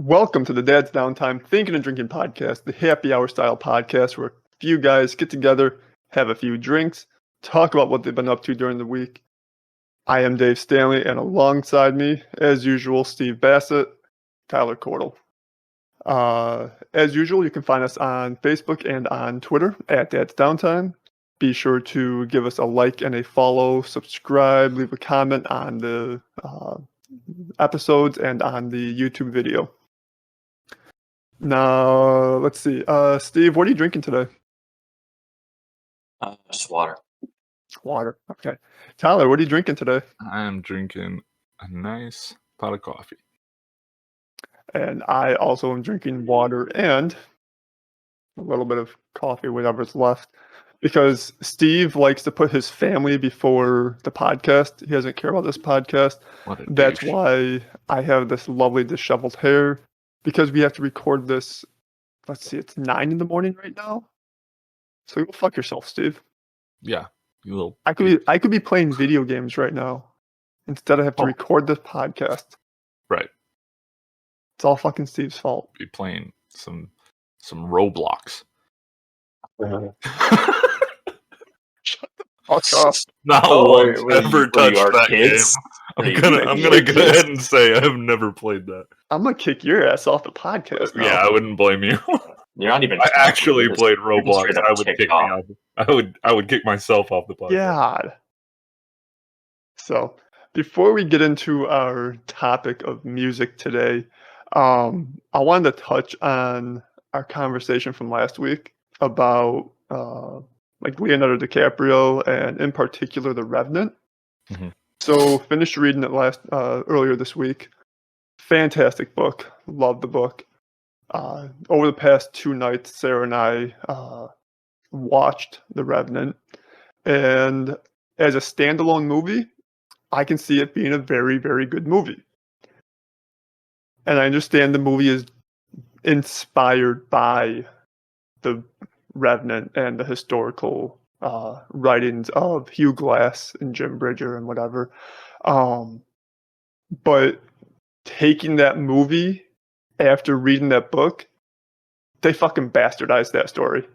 Welcome to the Dad's Downtime Thinking and Drinking Podcast, the happy hour style podcast where a few guys get together, have a few drinks, talk about what they've been up to during the week. I am Dave Stanley, and alongside me, as usual, Steve Bassett, Tyler Cordell. As usual, you can find us on Facebook and on Twitter at Dad's Downtime. Be sure to give us a like and a follow, subscribe, leave a comment on the episodes and on the YouTube video. Now, let's see. Steve, what are you drinking today? Just water. Water. Okay. Tyler, what are you drinking today? I am drinking a nice pot of coffee. And I also am drinking water and a little bit of coffee, whatever's left. Because Steve likes to put his family before the podcast. He doesn't care about this podcast. That's why I have this lovely disheveled hair. Because we have to record this, let's see, it's 9 in the morning right now. So go fuck yourself, Steve. Yeah, you little. I could be playing video games right now. Instead I have to record this podcast. Right. It's all fucking Steve's fault. Be playing some Roblox. Shut the fuck up. No one's ever touched that kids? game. I'm gonna go ahead and say I've never played that. I'm gonna kick your ass off the podcast now. Yeah, I wouldn't blame you. You're not even. I actually played Roblox. I would kick me off. I would kick myself off the podcast. God. So before we get into our topic of music today, I wanted to touch on our conversation from last week about like Leonardo DiCaprio and in particular the Revenant. Mm-hmm. So finished reading it earlier this week. Fantastic book. Love the book. Over the past 2 nights, Sarah and I watched The Revenant. And as a standalone movie, I can see it being a very, very good movie. And I understand the movie is inspired by The Revenant and the historical writings of Hugh Glass and Jim Bridger and whatever. But taking that movie after reading that book, they fucking bastardized that story.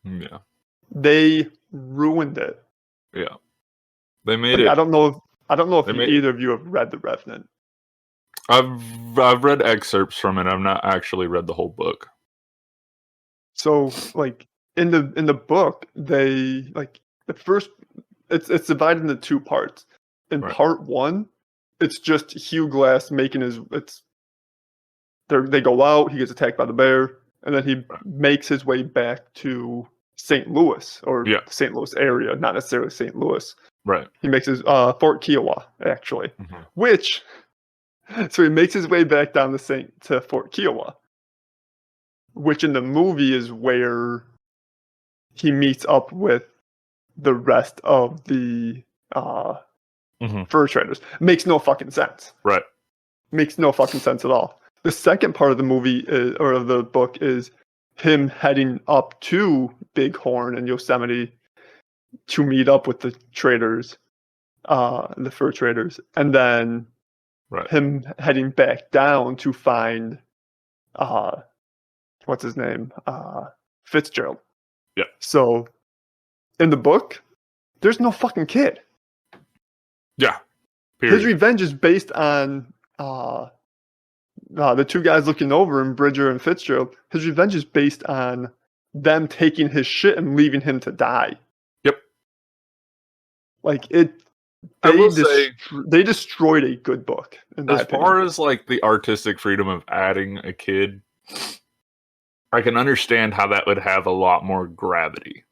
Yeah. They ruined it. Yeah. They made it. I don't know if either of you have read The Revenant. I've read excerpts from it. I've not actually read the whole book. So like in the book, they like the first it's divided into 2 parts. In part 1, it's just Hugh Glass making they go out, he gets attacked by the bear, and then he makes his way back to St. Louis or the St. Louis area, not necessarily St. Louis. Right. He makes his Fort Kiowa actually, so he makes his way back down to Fort Kiowa, which in the movie is where he meets up with the rest of the fur traders. Makes no fucking sense. Right. Makes no fucking sense at all. The second part of the movie or of the book is him heading up to Bighorn and Yosemite to meet up with the traders, the fur traders, and then him heading back down to find what's his name? Fitzgerald. Yeah. So in the book, there's no fucking kid. Yeah. Period. His revenge is based on the 2 guys looking over him, Bridger and Fitzgerald. His revenge is based on them taking his shit and leaving him to die. Yep. Like it. They destroyed a good book. As far as like the artistic freedom of adding a kid, I can understand how that would have a lot more gravity.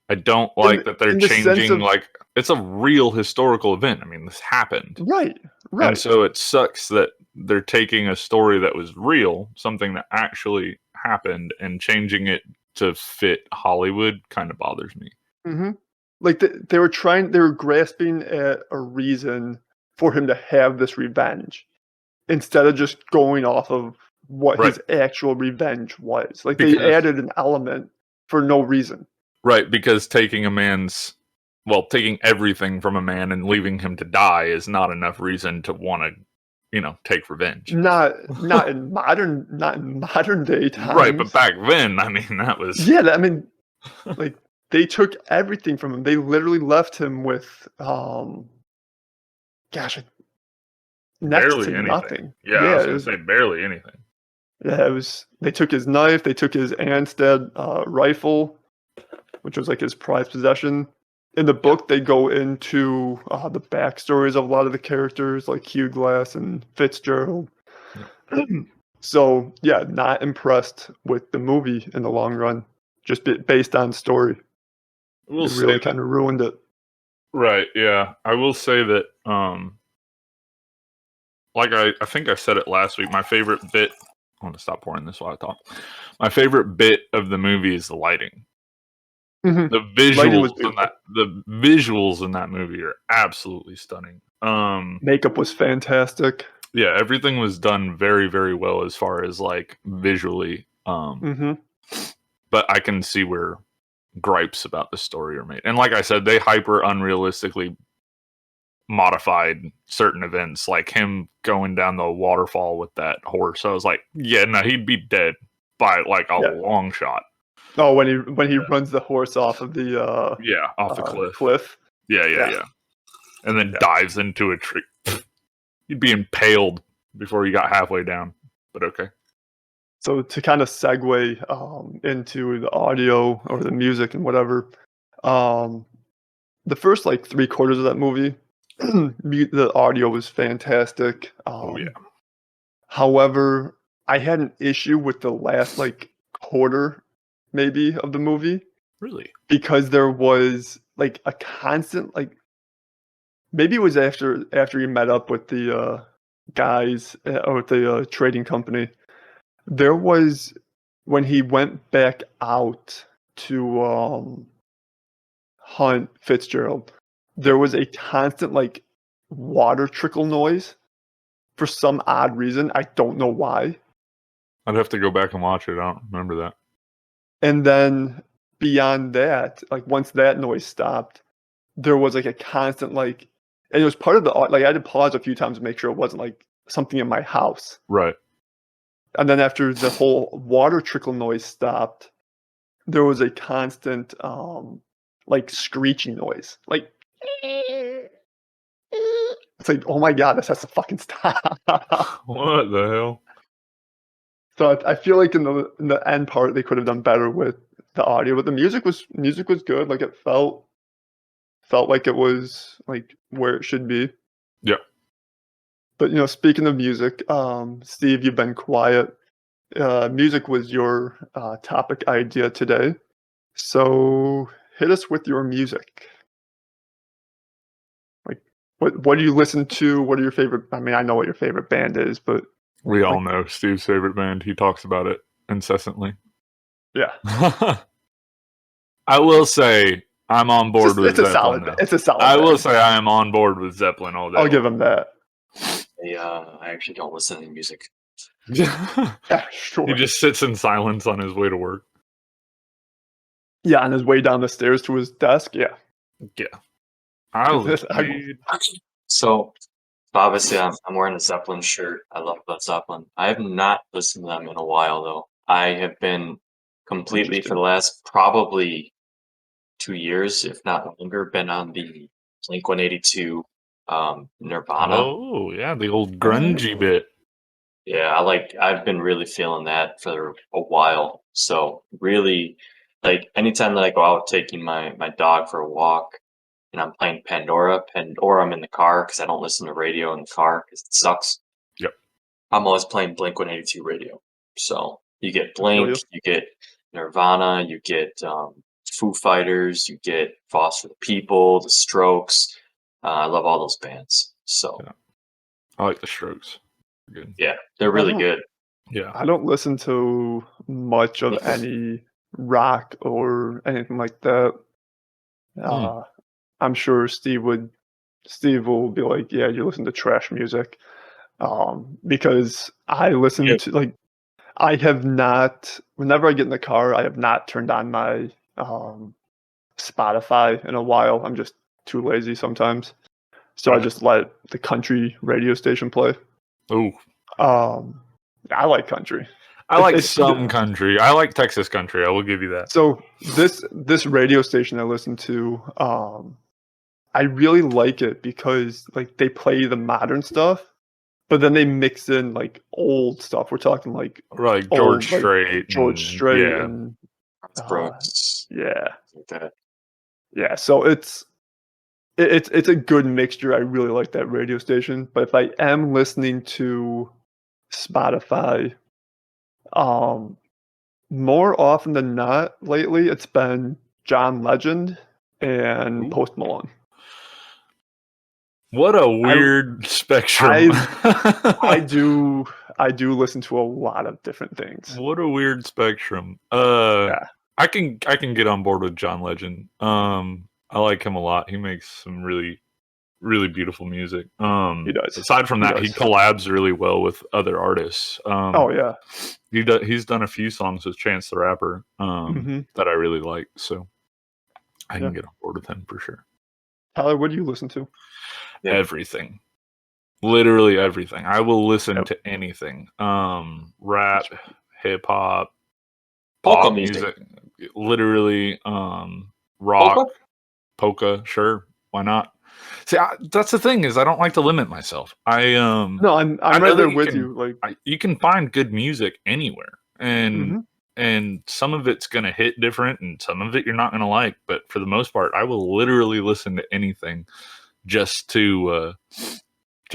I don't like that they're changing, like, it's a real historical event. I mean, this happened. Right. And so it sucks that they're taking a story that was real, something that actually happened, and changing it to fit Hollywood kind of bothers me. Mm-hmm. Like, they were grasping at a reason for him to have this revenge, instead of just going off of what his actual revenge was. Like, they added an element for no reason. Right, because taking everything from a man and leaving him to die is not enough reason to want to take revenge. Not in modern day times. Right, but back then, I mean, that was like they took everything from him. They literally left him with next barely to anything. nothing. Yeah, I was gonna say barely anything. Yeah, they took his knife, they took his Anstead rifle, which was like his prized possession. In the book, they go into the backstories of a lot of the characters, like Hugh Glass and Fitzgerald. Yeah. So, yeah, not impressed with the movie in the long run, just based on story. It really kind of ruined it. Right, yeah. I will say that, like I think I said it last week, my favorite bit... I want to stop pouring this while I talk. My favorite bit of the movie is the lighting. Mm-hmm. The visuals in that movie are absolutely stunning. Makeup was fantastic. Yeah, everything was done very, very well as far as like visually. But I can see where gripes about the story are made. And like I said, they hyper unrealistically modified certain events, like him going down the waterfall with that horse. I was like, yeah, no, he'd be dead by like a long shot. Oh, when he runs the horse off of the off the cliff. Yeah. And then dives into a tree. He'd be impaled before he got halfway down. But okay. So to kind of segue into the audio or the music and whatever, the first like 3/4 of that movie, the audio was fantastic. However, I had an issue with the last like quarter, maybe, of the movie. Really? Because there was like a constant like, maybe it was after he met up with the guys or with the trading company. There was, when he went back out to hunt Fitzgerald, there was a constant like water trickle noise for some odd reason. I don't know why. I'd have to go back and watch it. I don't remember that. And then beyond that, like once that noise stopped, there was like a constant like, and it was part of the, like I had to pause a few times to make sure it wasn't like something in my house. Right. And then after the whole water trickle noise stopped, there was a constant like screeching noise. Like it's like, oh my god, this has to fucking stop. What the hell? So I feel like in the end part they could have done better with the audio, but the music was good. Like it felt like it was like where it should be. Yeah. But speaking of music, Steve, you've been quiet. Music was your topic idea today, so hit us with your music. Like, what do you listen to? What are your favorite? I mean, I know what your favorite band is, but we all know Steve's favorite band. He talks about it incessantly. Yeah. I will say I'm on board with Zeppelin. It's a solid. I will say I am on board with Zeppelin all day. I'll give him that. I actually don't listen to music. Yeah, sure. He just sits in silence on his way to work. Yeah, on his way down the stairs to his desk. Yeah. So obviously I'm wearing a Zeppelin shirt. I love Led Zeppelin. I have not listened to them in a while though. I have been completely for the last probably 2 years, if not longer, been on the Blink-182 Nirvana. Oh yeah, the old grungy bit. Yeah, I've been really feeling that for a while. So really, like anytime that I go out taking my dog for a walk and I'm playing Pandora, I'm in the car because I don't listen to radio in the car because it sucks. Yep. I'm always playing Blink-182 radio. So you get Blink, you get Nirvana, you get Foo Fighters, you get Foster the People, The Strokes. I love all those bands. So I like The Strokes. Good. Yeah, they're really good. Yeah. I don't listen to much of any rock or anything like that. I'm sure Steve will be like, yeah, you listen to trash music. Because I listen to like, I have not, whenever I get in the car, I have not turned on my Spotify in a while. I'm just too lazy sometimes. So I just let the country radio station play. Oh, I like country. I like some country. I like Texas country. I will give you that. So this radio station I listen to, I really like it because like they play the modern stuff, but then they mix in like old stuff. We're talking like George old, Strait, like George Strait, yeah. and Brooks. yeah, Like that. yeah. So it's a good mixture. I really like that radio station. But if I am listening to Spotify, more often than not lately, it's been John Legend and Post Malone. What a weird spectrum. I do listen to a lot of different things. What a weird spectrum. Yeah. I can get on board with John Legend. I like him a lot. He makes some really, really beautiful music. He does. Aside from that, he collabs really well with other artists. Oh yeah. He's done a few songs with Chance the Rapper that I really like. So I can get on board with him for sure. Tyler, what do you listen to? Everything. Literally everything. I will listen to anything. Rap, hip hop, pop music. Literally rock, polka, sure, why not? See, that's the thing is I don't like to limit myself. I'm right there with you. Like you can find good music anywhere, and some of it's gonna hit different, and some of it you're not gonna like. But for the most part, I will literally listen to anything just to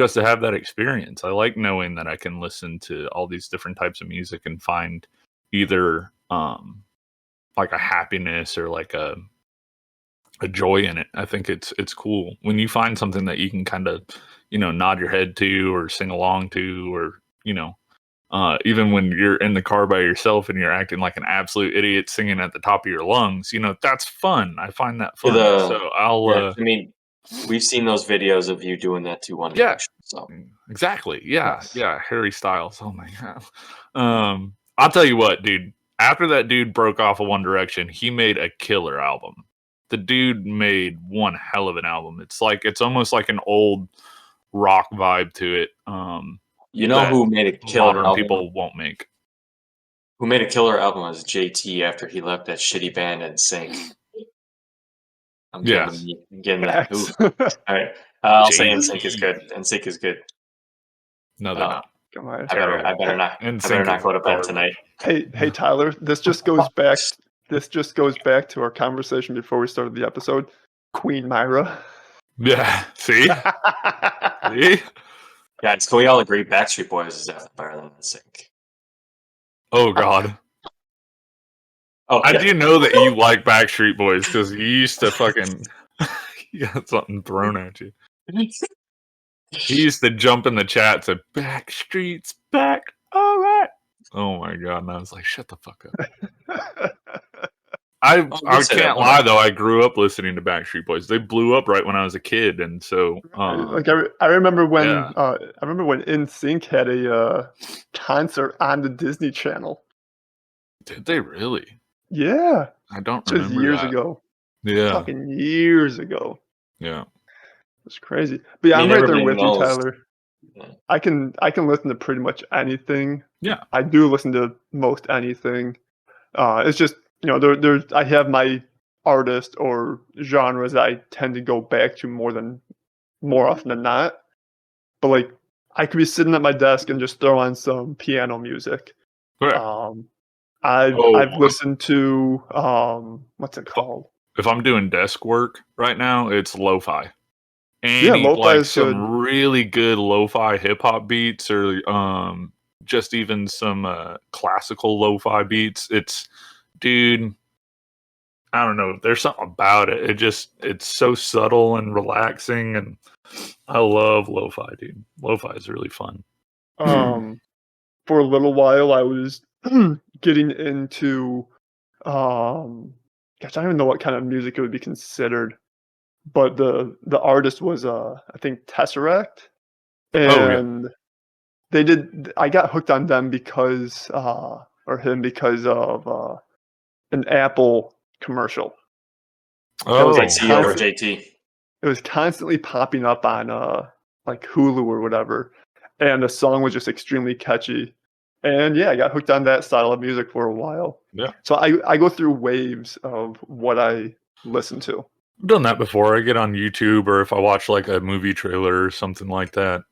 have that experience. I like knowing that I can listen to all these different types of music and find either like a happiness or like a joy in it. I think it's cool when you find something that you can kind of, nod your head to or sing along to, or, even when you're in the car by yourself and you're acting like an absolute idiot singing at the top of your lungs, that's fun. I find that fun. So I'll, we've seen those videos of you doing that to One Direction. So exactly. Yeah. Yes. Yeah. Harry Styles. Oh my God. I'll tell you what, dude, after that dude broke off of One Direction, he made a killer album. The dude made one hell of an album. It's almost like an old rock vibe to it. Who made a killer album? People won't make. Who made a killer album was JT after he left that shitty band NSYNC. I'm getting that. All right. I'll say NSYNC is good. NSYNC is good. No, they're not. Come on. I better not go to bed tonight. Hey, Tyler. This just goes back. This just goes back to our conversation before we started the episode. Queen Myra. Yeah. See? See? Yeah, can we all agree Backstreet Boys is definitely better than NSYNC? Oh, God. I do know that you like Backstreet Boys because you used to fucking... you got something thrown at you. He used to jump in the chat to Backstreet's back. All right. Oh, my God. And I was like, shut the fuck up. I can't lie though. I grew up listening to Backstreet Boys. They blew up right when I was a kid, and so I remember when NSYNC had a concert on the Disney Channel. Did they really? Yeah, I don't just remember years that. ago. Yeah, fucking years ago. Yeah, it's crazy. But yeah, I'm right there with you, Tyler. I can listen to pretty much anything. Yeah, I do listen to most anything. It's just. I have my artist or genres that I tend to go back to more often than not. But like, I could be sitting at my desk and just throw on some piano music. Right. I've listened to what's it called? If I'm doing desk work right now, it's lo-fi. And lo-fi is some good. Really good lo-fi hip hop beats, or just even some classical lo-fi beats. Dude, I don't know. There's something about it. It's so subtle and relaxing, and I love lo-fi, dude. Lo-fi is really fun. For a little while, I was getting into, gosh, I don't even know what kind of music it would be considered, but the artist was, I think Tesseract, and I got hooked on them because of an Apple commercial. It was like CEO or JT. It was constantly popping up on like Hulu or whatever, and the song was just extremely catchy. And yeah, I got hooked on that style of music for a while. Yeah. So I go through waves of what I listen to. I've done that before. I get on YouTube, or if I watch like a movie trailer or something like that.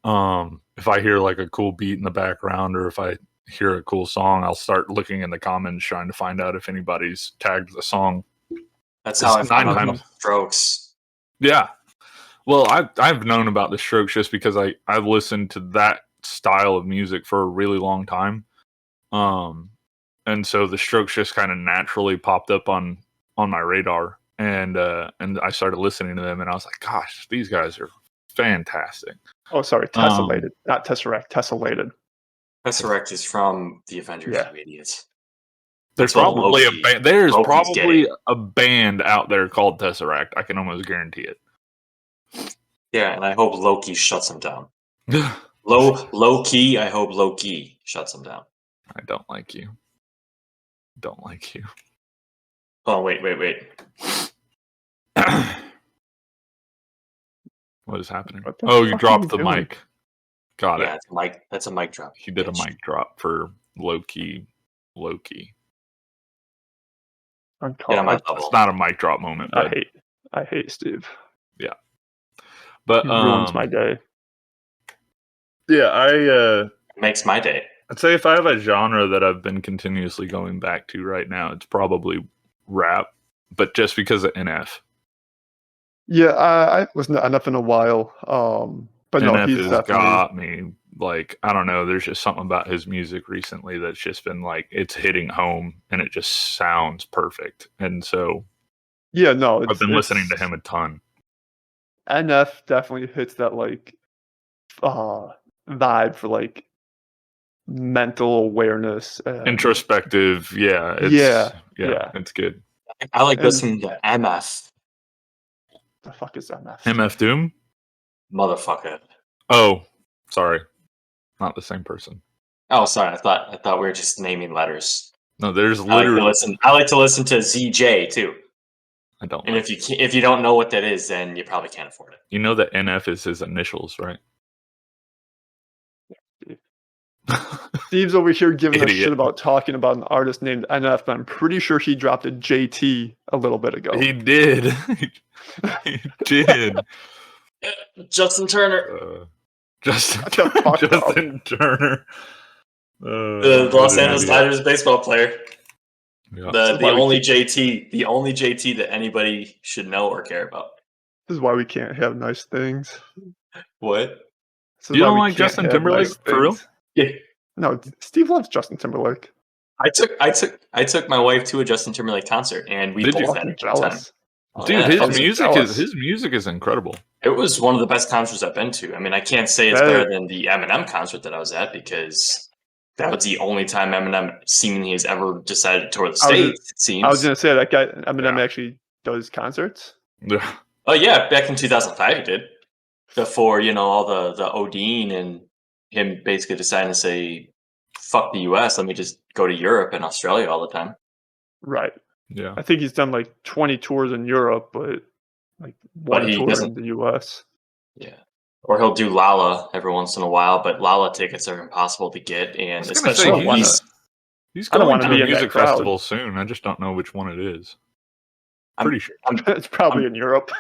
If I hear like a cool beat in the background, or if I hear a cool song, I'll start looking in the comments trying to find out if anybody's tagged the song. That's how I found out times. about Strokes. Yeah. Well, I've known about the Strokes just because I've listened to that style of music for a really long time. And so the Strokes just kind of naturally popped up on my radar. And I started listening to them, and I was like, gosh, these guys are fantastic. Oh, sorry, Tessellated. Not Tesseract, Tessellated. Tesseract is from the Avengers, you idiots. There's probably a band. There's probably a band out there called Tesseract. I can almost guarantee it. Yeah, and I hope Loki shuts them down. Low key, I hope Loki shuts them down. I don't like you. Don't like you. Oh, wait. What is happening? Oh, you dropped the mic. Got it. Yeah, it's a mic. That's a mic drop. He did a mic drop for Loki. Get on my level. It's not a mic drop moment. But I hate Steve. Yeah, but he ruins my day. Yeah, makes my day. I'd say if I have a genre that I've been continuously going back to right now, it's probably rap, but just because of NF. Yeah, I listened to NF in a while, but no, NF he's has definitely got me. Like, I don't know, there's just something about his music recently that's just been like, it's hitting home, and it just sounds perfect. And so, yeah, no, I've been listening to him a ton. NF definitely hits that like vibe for like mental awareness, introspective. Yeah, it's good. I like listening to MF. The fuck is MF? MF Doom, motherfucker. Oh, sorry, not the same person. Oh, sorry. I thought we were just naming letters. No, there's literally. I like to listen to ZJ too. I don't. And if you don't know what that is, then you probably can't afford it. You know that NF is his initials, right? Steve's over here giving us shit about talking about an artist named NF, but I'm pretty sure he dropped a JT a little bit ago. He did. He did. Justin Turner. Justin Turner. The Los Angeles Dodgers baseball player. Yeah. The only JT that anybody should know or care about. This is why we can't have nice things. What? You don't like Justin Timberlake for real? Yeah. No, Steve loves Justin Timberlake. I took my wife to a Justin Timberlake concert, and we both had a good time. Dude, his music is incredible. It was one of the best concerts I've been to. I mean, I can't say it's better than the Eminem concert that I was at, because that was the only time Eminem seemingly has ever decided to tour the States, it seems. I was going to say, that guy, Eminem actually does concerts? Yeah. Oh, yeah, back in 2005 he did. Before, all the ODing and him basically deciding to say, fuck the US, let me just go to Europe and Australia all the time. Right. Yeah. I think he's done like 20 tours in Europe, but like one tour in the US. Yeah. Or he'll do Lala every once in a while, but Lala tickets are impossible to get, and especially he's going to a music festival soon. I just don't know which one it is. Pretty sure. It's probably in Europe.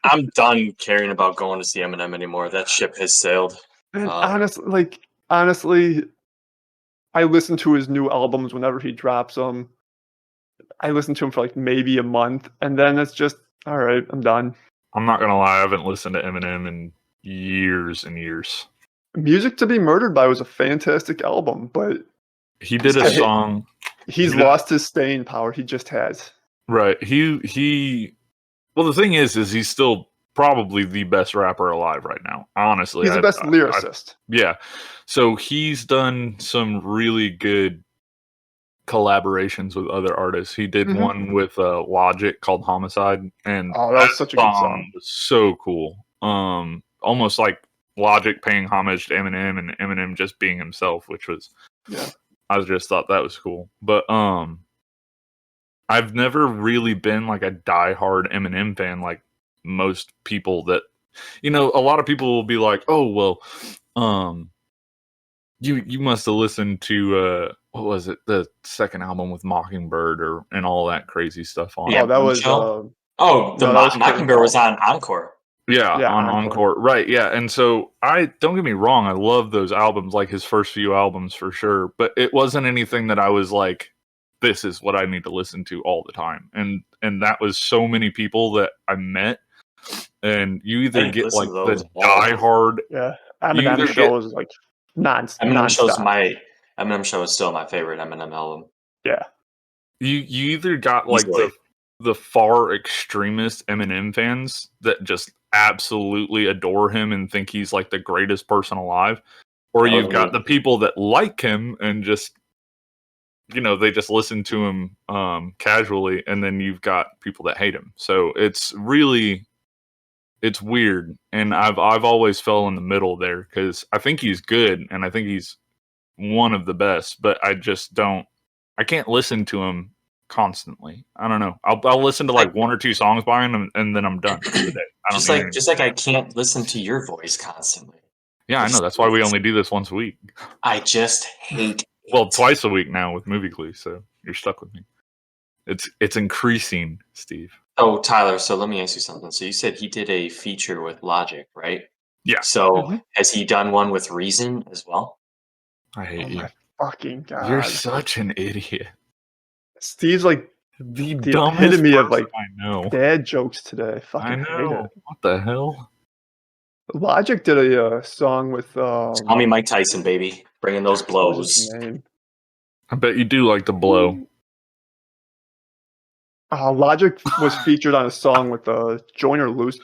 I'm done caring about going to see Eminem anymore. That ship has sailed. And honestly, I listen to his new albums whenever he drops them. I listen to him for like maybe a month, and then it's just, all right, I'm done. I'm not going to lie, I haven't listened to Eminem in years and years. Music to Be Murdered By was a fantastic album, but he did a song. He's lost his staying power. He just has. Right. Well, the thing is he's still probably the best rapper alive right now. Honestly, he's the best lyricist. Yeah. So he's done some really good collaborations with other artists. He did one with Logic called Homicide, and that was such a good song. Was so cool. Almost like Logic paying homage to Eminem and Eminem just being himself, which was I just thought that was cool. But I've never really been like a diehard Eminem fan like most people that a lot of people will be like, oh well, You must have listened to what was it? The second album with Mockingbird and all that crazy stuff on Yeah, it. that was the no, that was Mockingbird was on Encore. Yeah, on Encore. Right, yeah. And so don't get me wrong, I love those albums, like his first few albums for sure, but it wasn't anything that I was like, this is what I need to listen to all the time. And that was so many people that I met, and you either get like the diehard. Yeah, Eminem show is like Eminem show is still my favorite Eminem album. Yeah. You either got like the far extremist Eminem fans that just absolutely adore him and think he's like the greatest person alive, or you've got the people that like him and just, they just listen to him casually, and then you've got people that hate him. So it's weird, and I've always fell in the middle there because I think he's good and I think he's one of the best, but I can't listen to him constantly. I don't know. I'll listen to like one or two songs by him, and then I'm done for the day. Just like I can't listen to your voice constantly. Yeah, I know. That's why we only do this once a week. I just hate it. Well, twice a week now with Movie Clue, so you're stuck with me. It's increasing, Steve. Oh, Tyler, so let me ask you something. So you said he did a feature with Logic, right? Yeah. So has he done one with Reason as well? I hate you. My fucking God. You're such an idiot. Steve's like the epitome of like I know dad jokes today. I know. What the hell? Logic did a song with call me Mike Tyson, baby. Bringing those blows. I bet you do like to blow. Logic was featured on a song with Joyner Lucas.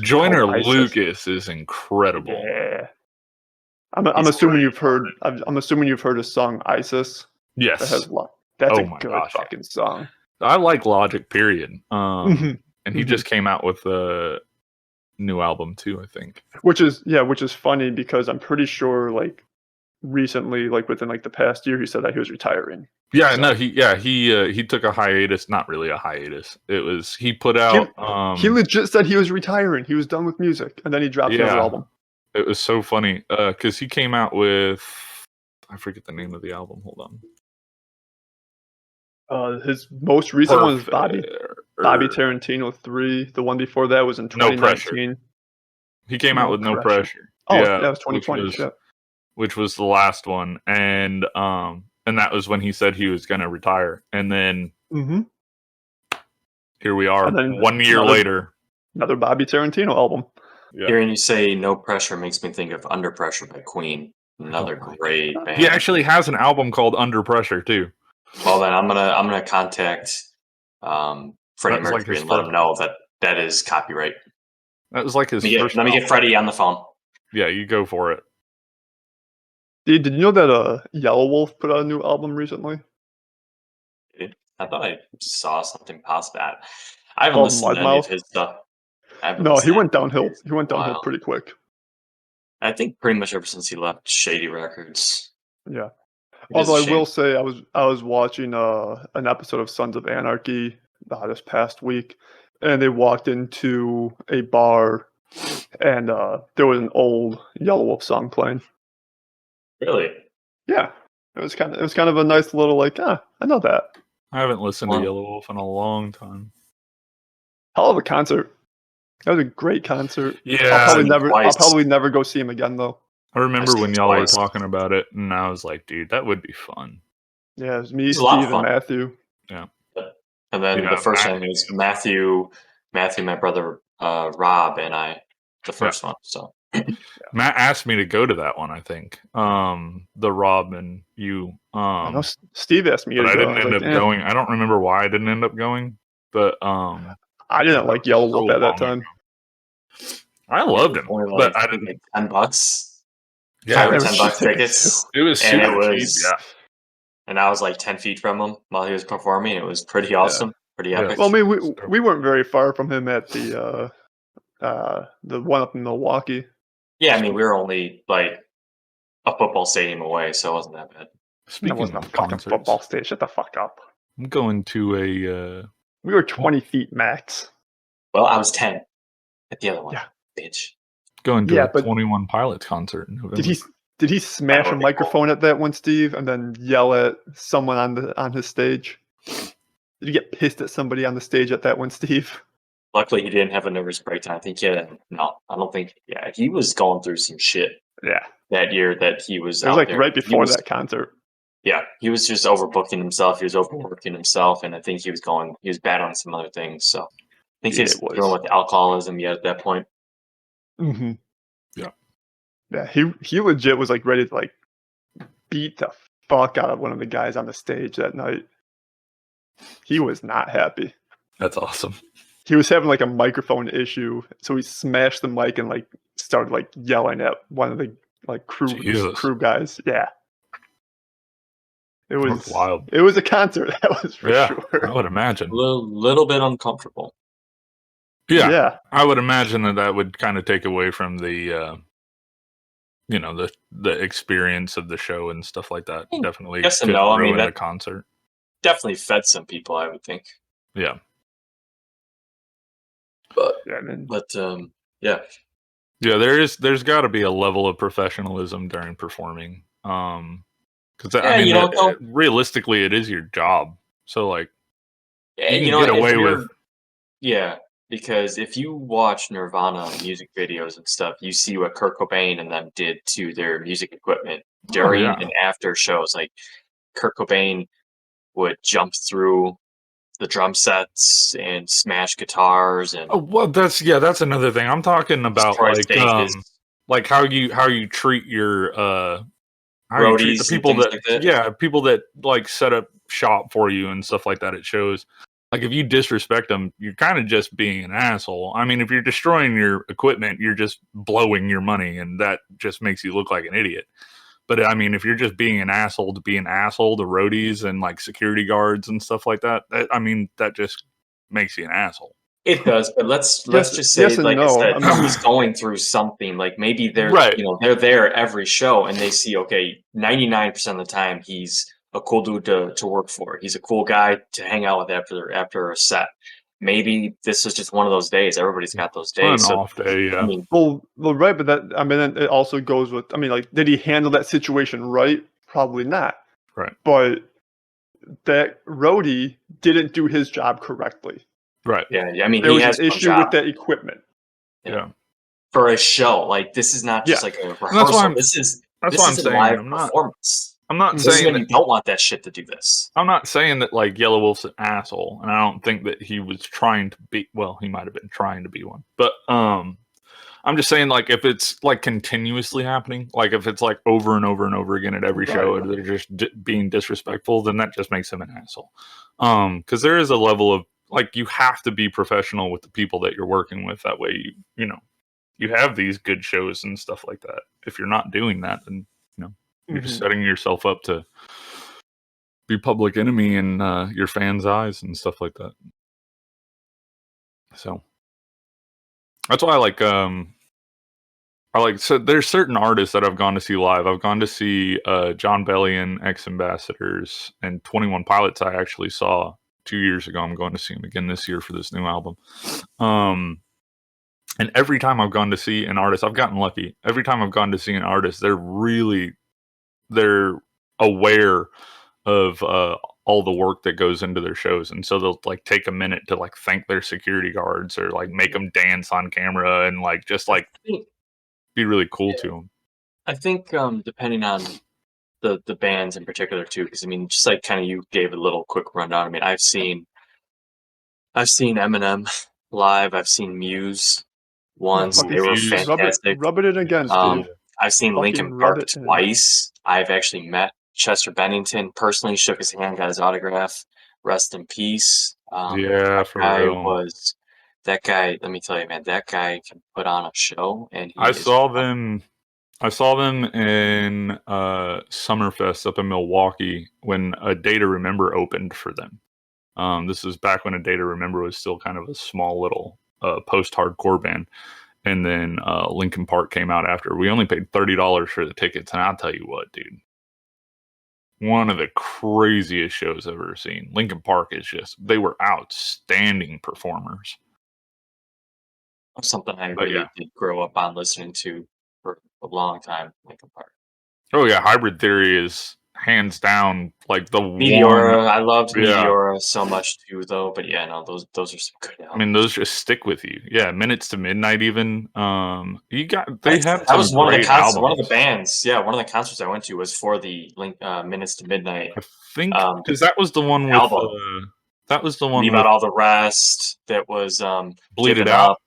Joyner Lucas is incredible. Yeah. I'm assuming you've heard. I'm assuming you've heard his song "ISIS." Yes, that's a good fucking song. I like Logic. Period. And he just came out with a new album too, I think. Which is funny because I'm pretty sure like recently, like within like the past year, he said that he was retiring. Yeah, so. No, he took a hiatus. Not really a hiatus. It was he put out. He legit said he was retiring. He was done with music, and then he dropped another album. It was so funny because he came out with, I forget the name of the album. Hold on. His most recent one was Bobby Tarantino 3. The one before that was in 2019. No Pressure. He came out with No Pressure. Oh, yeah, that was 2020. Which was the last one, and that was when he said he was going to retire, and then here we are, 1 year later. Another Bobby Tarantino album. Yeah. Hearing you say No Pressure makes me think of Under Pressure by Queen. Another great band. He actually has an album called Under Pressure too. Well, then I'm gonna contact Freddie Mercury and let him know that is copyright. That was like his first. Let me get Freddie on the phone. Yeah, you go for it. Did you know that Yellow Wolf put out a new album recently? I thought I saw something past that. I haven't listened to any of his stuff. No, he went downhill. He went downhill pretty quick. I think pretty much ever since he left Shady Records. Yeah. Although I will say, I was watching an episode of Sons of Anarchy this past week, and they walked into a bar, and there was an old Yellow Wolf song playing. Really? Yeah. It was kind of a nice little like, I know that. I haven't listened to Yellow Wolf in a long time. Hell of a concert. That was a great concert. Yeah. I'll probably never go see him again though. I remember when y'all were talking about it, and I was like, dude, that would be fun. Yeah, it was me, Steve, and Matthew. Yeah. And then the first one was Matthew, my brother Rob, and I, the first one. So Matt asked me to go to that one, I think. The Rob and you. I know Steve asked me to go. But I didn't end up going. I don't remember why I didn't end up going, but I didn't like Yellow Wolf at that time. I loved him, but I didn't. Like $10. Yeah, $10 tickets. It was super cheap. Yeah, and I was like 10 feet from him while he was performing. It was pretty awesome, pretty epic. Well, I mean, we weren't very far from him at the one up in Milwaukee. Yeah, I mean, we were only like a football stadium away, so it wasn't that bad. Speaking of a fucking football stadium, shut the fuck up. I'm going to a. We were 20 feet max. Well, I was 10 at the other one. Yeah, bitch. Going to a 21 Pilots concert in November. Did Did he smash a microphone at that one, Steve, and then yell at someone on his stage? Did you get pissed at somebody on the stage at that one, Steve? Luckily, he didn't have a nervous breakdown. I think no, I don't think. Yeah, he was going through some shit. Yeah, that year that he was it was out like there. right before that concert. Yeah, he was just overbooking himself. He was overworking himself, and I think he was battling some other things. So I think he was dealing with alcoholism yet at that point. Mm-hmm. Yeah, he legit was like ready to like beat the fuck out of one of the guys on the stage that night. He was not happy. That's awesome. He was having like a microphone issue, so he smashed the mic and like started like yelling at one of the like crew guys. Yeah. It was wild. It was a concert, that was for sure. I would imagine. A little bit uncomfortable. Yeah. I would imagine that would kind of take away from the the experience of the show and stuff like that. Definitely. Yes and no. I mean, that concert definitely fed some people, I would think. Yeah. But yeah, there's got to be a level of professionalism during performing. Because realistically, it is your job. So like, you can get away with. Yeah, because if you watch Nirvana music videos and stuff, you see what Kurt Cobain and them did to their music equipment during and after shows. Like Kurt Cobain would jump through the drum sets and smash guitars and that's another thing. I'm talking about like how you treat your how you treat the people people that like set up shop for you and stuff like that at shows. Like if you disrespect them, you're kind of just being an asshole. I mean, if you're destroying your equipment, you're just blowing your money, and that just makes you look like an idiot. But I mean, if you're just being an asshole to be an asshole to roadies and like security guards and stuff like that, that just makes you an asshole. It does, but let's just say, like I said, he's going through something. Like maybe they're they're there every show, and they see 99% of the time he's a cool dude to work for. He's a cool guy to hang out with after a set. Maybe this is just one of those days. Everybody's got those days. An off day, yeah. I mean, well, right, but it also goes with. I mean, like, did he handle that situation right? Probably not. Right. But that roadie didn't do his job correctly. Right. Yeah. I mean, there was an issue with that equipment. Yeah. For a show, like this is not just like a rehearsal. This is a live performance. I'm not saying that you don't want that shit to do this. I'm not saying that like Yellow Wolf's an asshole, and I don't think that he was trying to be. Well, he might have been trying to be one, but I'm just saying like if it's like continuously happening, like if it's like over and over and over again at every show, and they're just being disrespectful, then that just makes him an asshole. Because there is a level of like you have to be professional with the people that you're working with. That way, you have these good shows and stuff like that. If you're not doing that, then you're just setting yourself up to be public enemy in your fans' eyes and stuff like that. So that's why so there's certain artists that I've gone to see live. I've gone to see John Bellion, X Ambassadors, and 21 Pilots. I actually saw 2 years ago. I'm going to see him again this year for this new album. And every time I've gone to see an artist, I've gotten lucky. Every time I've gone to see an artist, they're aware of all the work that goes into their shows, and so they'll like take a minute to like thank their security guards or like make them dance on camera and like just like be really cool to them. I think depending on the bands in particular too, because I mean, just like kind of you gave a little quick rundown. I mean, I've seen Eminem live. I've seen Muse once. They were fantastic. Rub it in again, Steve. I've seen Linkin Park twice. I've actually met Chester Bennington personally, shook his hand, got his autograph. Rest in peace. For real. That guy, let me tell you, man, that guy can put on a show. And I saw them in Summerfest up in Milwaukee when A Day to Remember opened for them. This is back when A Day to Remember was still kind of a small little post-hardcore band. And then Linkin Park came out after. We only paid $30 for the tickets, and I'll tell you what, dude. One of the craziest shows I've ever seen. Linkin Park they were outstanding performers. Something I really did grow up on listening to for a long time, Linkin Park. Oh yeah, Hybrid Theory is hands down like the Meteora. one. I loved Yeah. Meteora so much too, though. But yeah, no, those are some good albums. I mean, those just stick with you. Yeah, Minutes to Midnight even. They had That some was one of the great concerts, albums. one of the bands. Yeah, one of the concerts I went to was for the Minutes to Midnight. I think because that was the one with that was the one Leave with Out All the Rest. That was Bleed Given It Out. Up,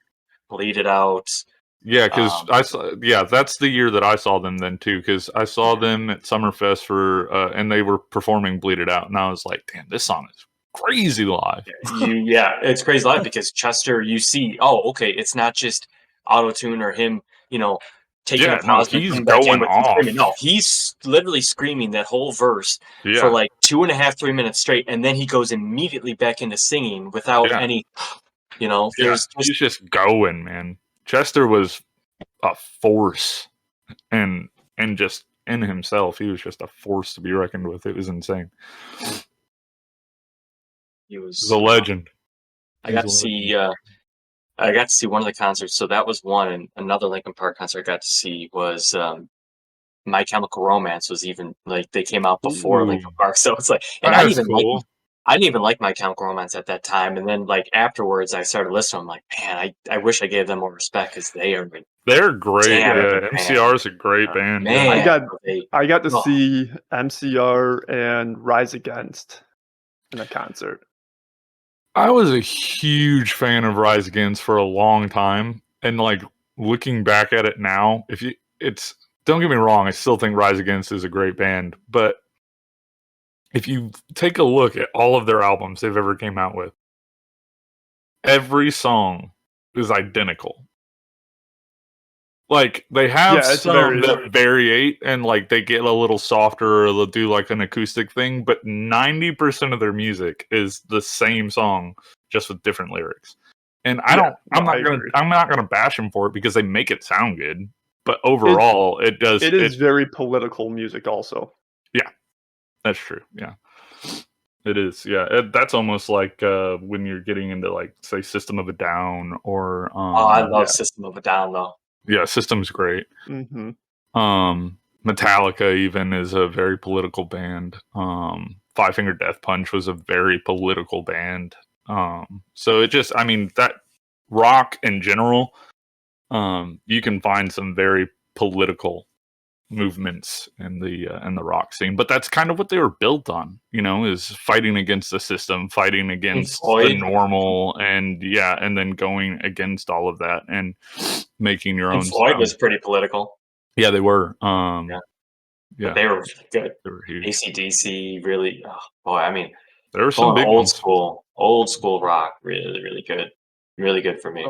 Bleed It Out. Yeah, because I saw. Yeah, that's the year that I saw them then too. Because I saw them at Summerfest for, and they were performing "Bleed It Out," and I was like, "Damn, this song is crazy live." It's crazy live because Chester, you see, okay, it's not just auto tune or him, taking a pause and he's coming back in going with off. screaming. No, he's literally screaming that whole verse for like 2.5-3 minutes straight, and then he goes immediately back into singing without any, there's he's just going, man. Chester was a force, and just in himself, he was just a force to be reckoned with. It was insane. He was a legend. I got to see one of the concerts. So that was one, and another Linkin Park concert I got to see was My Chemical Romance. Was even like they came out before Linkin Park, so it's like, and I didn't even like My Chemical Romance at that time. And then like afterwards, I started listening. I'm like, man, I wish I gave them more respect because they're great. Yeah, MCR is a great band. Man, I got to see MCR and Rise Against in a concert. I was a huge fan of Rise Against for a long time, and like looking back at it now, don't get me wrong, I still think Rise Against is a great band, but if you take a look at all of their albums they've ever came out with, every song is identical. Like they have some that variate and like they get a little softer or they'll do like an acoustic thing, but 90% of their music is the same song just with different lyrics. And I'm not gonna bash them for it because they make it sound good. But overall it is very political music also. Yeah. That's true. Yeah. It is. Yeah. That's almost like when you're getting into like say System of a Down or I love System of a Down though. Yeah, System's great. Mm-hmm. Metallica even is a very political band. Five Finger Death Punch was a very political band. So it just, I mean, that rock in general, you can find some very political movements in the rock scene, but that's kind of what they were built on, is fighting against the system, fighting against the normal, and then going against all of that and making your own. Floyd was pretty political. Yeah, they were. Yeah, but they were good. They were huge. AC/DC, really. Oh boy, I mean, there were some big old school rock, really, really good for me.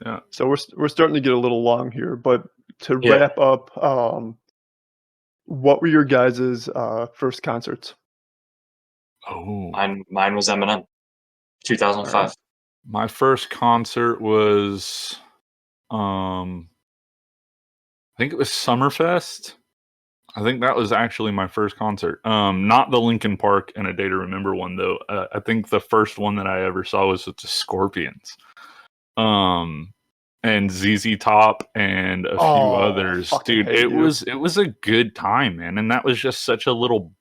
Yeah. So we're starting to get a little long here, but to wrap up, what were your guys' first concerts? Oh, mine was Eminem, 2005. Right. My first concert was, I think it was Summerfest. I think that was actually my first concert. Not the Linkin Park and A Day to Remember one though. I think the first one that I ever saw was with the Scorpions. And ZZ Top and a few others. Dude, it was a good time, man. And that was just such a little,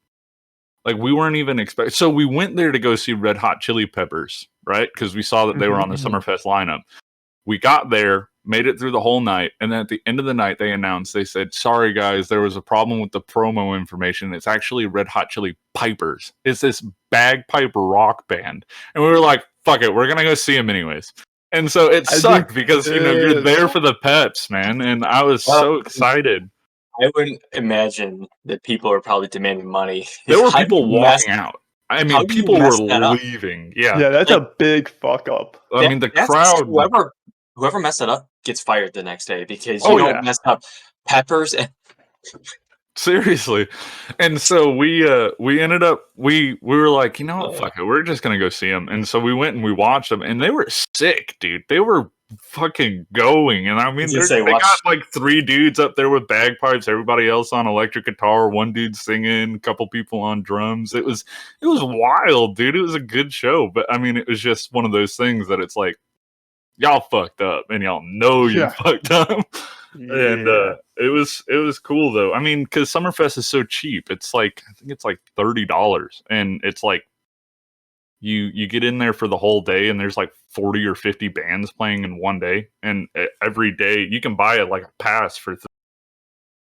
like, we weren't even expecting. So we went there to go see Red Hot Chili Peppers, right? Because we saw that they were on the Summerfest lineup. We got there, made it through the whole night, and then at the end of the night, they said, sorry guys, there was a problem with the promo information. It's actually Red Hot Chili Pipers. It's this bagpipe rock band. And we were like, fuck it, we're gonna go see them anyways. And so it sucked because, you're there for the peps, man. And I was so excited. I wouldn't imagine that people are probably demanding money. There were people walking out. I mean, people were leaving. Yeah. Yeah, that's a big fuck up. I mean, the crowd. Whoever messed it up gets fired the next day because you don't mess up Peppers and. Seriously. And so we ended up, we were like, you know what, fuck it, we're just gonna go see them. And so we went and we watched them, and they were sick, dude. They were fucking going. And I mean, they got like 3 dudes up there with bagpipes, everybody else on electric guitar, 1 dude singing, a couple people on drums. It was wild, dude. It was a good show. But I mean, it was just one of those things that it's like, y'all fucked up and y'all know you fucked up. And it was cool though. I mean, because Summerfest is so cheap. It's like I think it's like $30, and it's like you get in there for the whole day, and there's like 40 or 50 bands playing in one day, and every day you can buy it like a pass for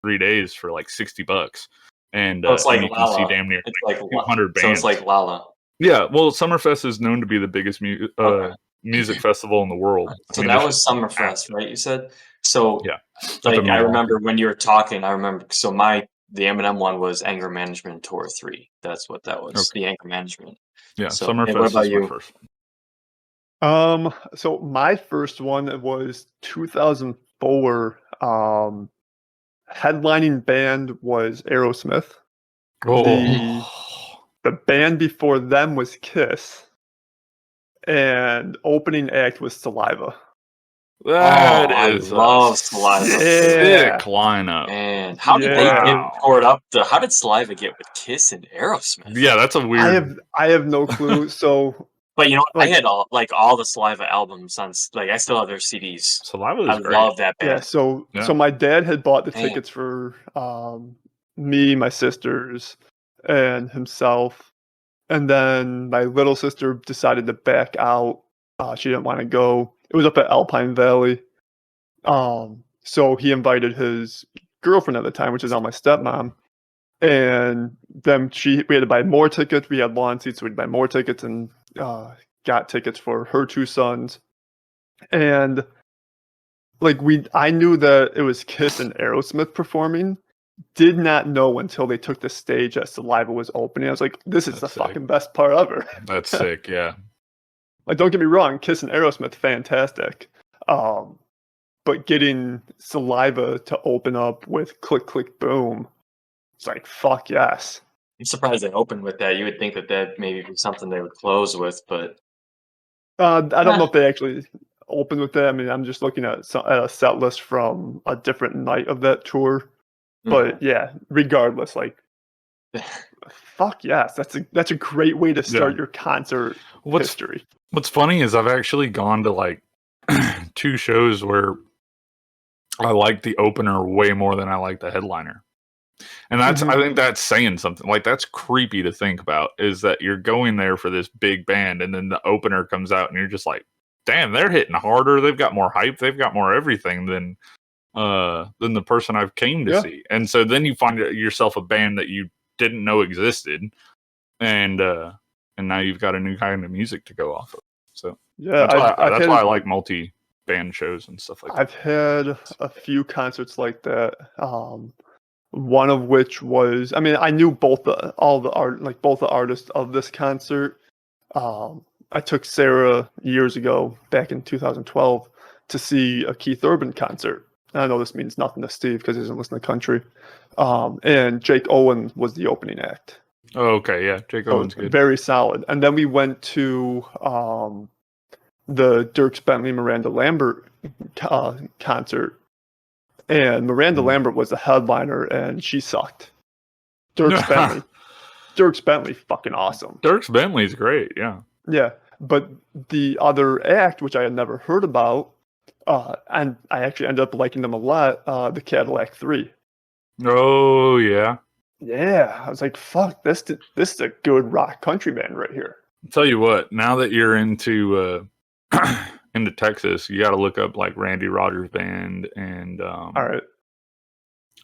3 days for like $60, and it's like and you Lala. can see damn near It's like 200 bands. So it's like Lala. Yeah, well, Summerfest is known to be the biggest music festival in the world. So I mean, that was Summerfest, right? You said so. Yeah, like I remember when you were talking. I remember. So the Eminem one was Anger Management Tour 3. That's what that was. Okay. The Anger Management. Yeah, so, Summerfest what about is my first one. So my first one was 2004. Headlining band was Aerosmith. Oh. The band before them was Kiss, and opening act was Saliva. I love Saliva. Sick lineup. And how did they get poured up? How did Saliva get with Kiss and Aerosmith? Yeah, that's a weird. I have no clue. So, but you know, I had all the Saliva albums on. Like, I still have their CDs. Saliva is great. I love that band. Yeah. So my dad had bought the tickets for me, my sisters, and himself, and then my little sister decided to back out. She didn't want to go. It was up at Alpine Valley. So he invited his girlfriend at the time, which is now my stepmom. And then we had to buy more tickets. We had lawn seats, so we'd buy more tickets and got tickets for her two sons. And I knew that it was Kiss and Aerosmith performing. Did not know until they took the stage that Saliva was opening. I was like, this is That's the sick. Fucking best part ever. That's sick, yeah. Like, don't get me wrong, Kiss and Aerosmith, fantastic. But getting Saliva to open up with Click, Click, Boom, it's like, fuck yes. I'm surprised they opened with that. You would think that maybe be something they would close with, but... I don't know if they actually opened with that. I mean, I'm just looking at a set list from a different night of that tour. But yeah, regardless, like, fuck yes, that's a great way to start your concert history. What's funny is I've actually gone to like 2 shows where I like the opener way more than I like the headliner, and I think that's saying something. Like, that's creepy to think about, is that you're going there for this big band, and then the opener comes out, and you're just like, damn, they're hitting harder. They've got more hype. They've got more everything than the person I've came to see. And so then you find yourself a band that you didn't know existed, and now you've got a new kind of music to go off of. So yeah, that's why I like multi-band shows and stuff like that. I've had a few concerts like that. One of which was, I mean, I knew both the artists of this concert. I took Sarah years ago, back in 2012, to see a Keith Urban concert. I know this means nothing to Steve because he doesn't listen to country. And Jake Owen was the opening act. Oh, okay, yeah, Jake Owen's good. Very solid. And then we went to the Dierks Bentley Miranda Lambert concert, and Miranda Lambert was the headliner, and she sucked. Dierks Bentley, fucking awesome. Dierks Bentley's great, yeah. Yeah, but the other act, which I had never heard about, and I actually ended up liking them a lot, the Cadillac 3. Oh, yeah. Yeah, I was like, fuck, this is a good rock country band right here. I'll tell you what, now that you're into into Texas, you got to look up like Randy Rogers Band, and all right,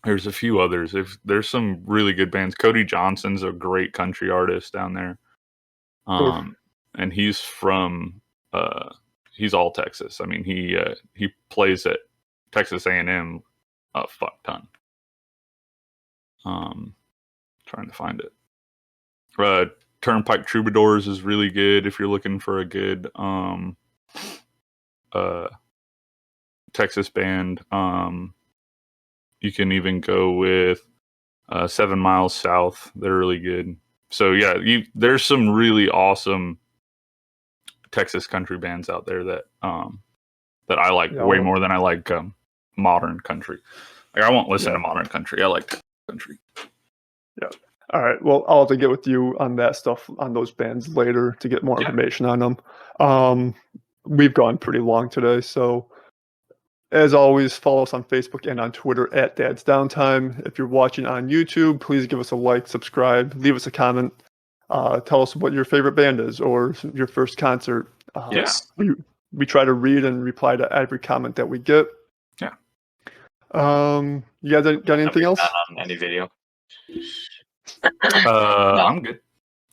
there's a few others. There's some really good bands. Cody Johnson's a great country artist down there, and he's from he's all Texas. I mean, he plays at Texas A&M a fuck ton. Trying to find it. Turnpike Troubadours is really good if you're looking for a good Texas band. You can even go with 7 Miles South. They're really good. So yeah, there's some really awesome Texas country bands out there that I like way more than I like modern country. Like, I won't listen to modern country. I like country. Yeah. All right. Well, I'll have to get with you on that stuff, on those bands later, to get more information on them. We've gone pretty long today, so As always, follow us on Facebook and on Twitter at Dad's Downtime. If you're watching on YouTube, please give us a like, subscribe, leave us a comment. Tell us what your favorite band is or your first concert. Yes. We try to read and reply to every comment that we get. Yeah. You guys got anything else? Not on any video. No. I'm good.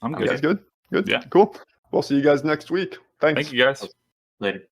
I'm You good. guys good? Good? Yeah. Cool. We'll see you guys next week. Thanks. Thank you, guys. Later.